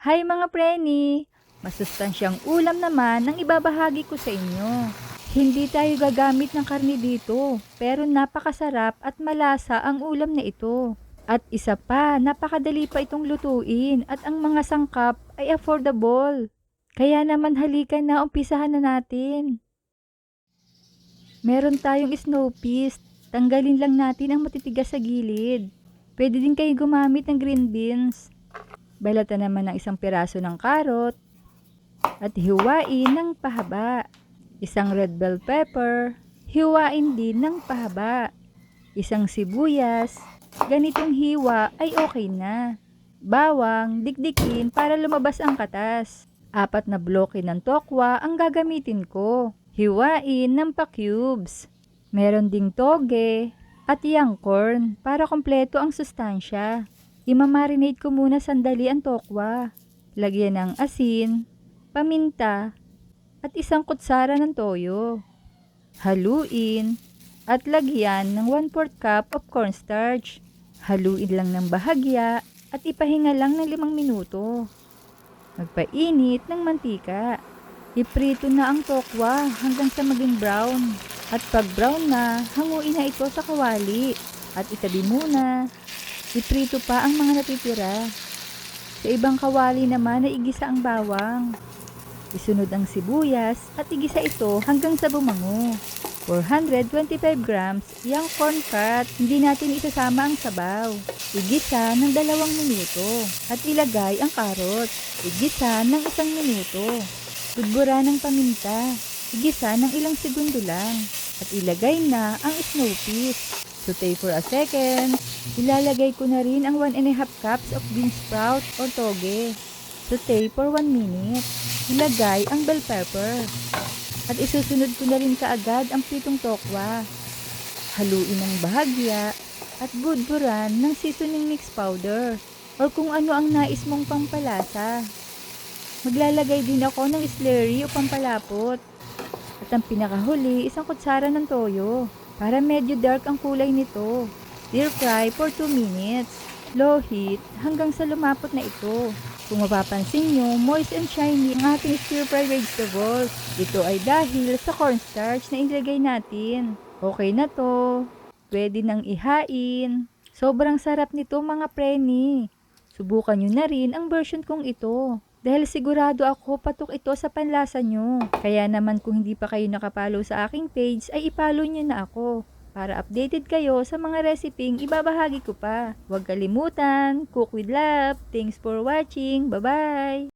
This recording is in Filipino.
Hi mga preni! Masustansyang ulam naman ang ibabahagi ko sa inyo. Hindi tayo gagamit ng karne dito, pero napakasarap at malasa ang ulam na ito. At isa pa, napakadali pa itong lutuin at ang mga sangkap ay affordable. Kaya naman halika na, umpisahan na natin. Meron tayong snow peas. Tanggalin lang natin ang matitigas sa gilid. Pwede din kayo gumamit ng green beans. Balatan naman ng isang piraso ng karot at hiwain ng pahaba. Isang red bell pepper, hiwain din ng pahaba. Isang sibuyas, ganitong hiwa ay okay na. Bawang, dikdikin para lumabas ang katas. 4 na bloke ng tokwa ang gagamitin ko. Hiwain ng pa-cubes. Meron ding toge at young corn para kompleto ang sustansya. Imamarinate ko muna sandali ang tokwa. Lagyan ng asin, paminta, at isang kutsara ng toyo. Haluin at lagyan ng 1/4 cup of cornstarch. Haluin lang ng bahagya at ipahinga lang ng 5 minuto. Magpainit ng mantika. Iprito na ang tokwa hanggang sa maging brown. At pag brown na, hanguin na ito sa kawali. At itabi muna. Iprito pa ang mga natitira. Sa ibang kawali naman ay igisa ang bawang. Isunod ang sibuyas at igisa ito hanggang sa bumango. 425 grams, yung corn cut, hindi natin isasama ang sabaw. Igisa ng 2 minuto at ilagay ang carrots. Igisa ng 1 minuto. Budbura ng paminta. Igisa ng ilang segundo lang. At ilagay na ang snow peas. Saute for a second. Ilalagay ko na rin ang 1½ cups of bean sprout or toge. Saute for 1 minute. Ilagay ang bell pepper. At isusunod ko na rin kaagad ang pitong tokwa. Haluin ng bahagya at budburan ng seasoning mix powder or kung ano ang nais mong pampalasa. Maglalagay din ako ng slurry o pampalapot. At ang pinakahuli, isang kutsara ng toyo para medyo dark ang kulay nito. Stir fry for 2 minutes. Low heat hanggang sa lumapot na ito. Kung mapapansin nyo, moist and shiny ang ating stir-fry vegetables. Ito ay dahil sa cornstarch na ilagay natin. Okay na to. Pwede nang ihain. Sobrang sarap nito mga preni. Subukan nyo na rin ang version kong ito. Dahil sigurado ako patok ito sa panlasa nyo. Kaya naman kung hindi pa kayo nakapollow sa aking page ay ipollow nyo na ako. Para updated kayo sa mga reseping ibabahagi ko pa. Huwag kalimutan, cook with love. Thanks for watching. Bye-bye!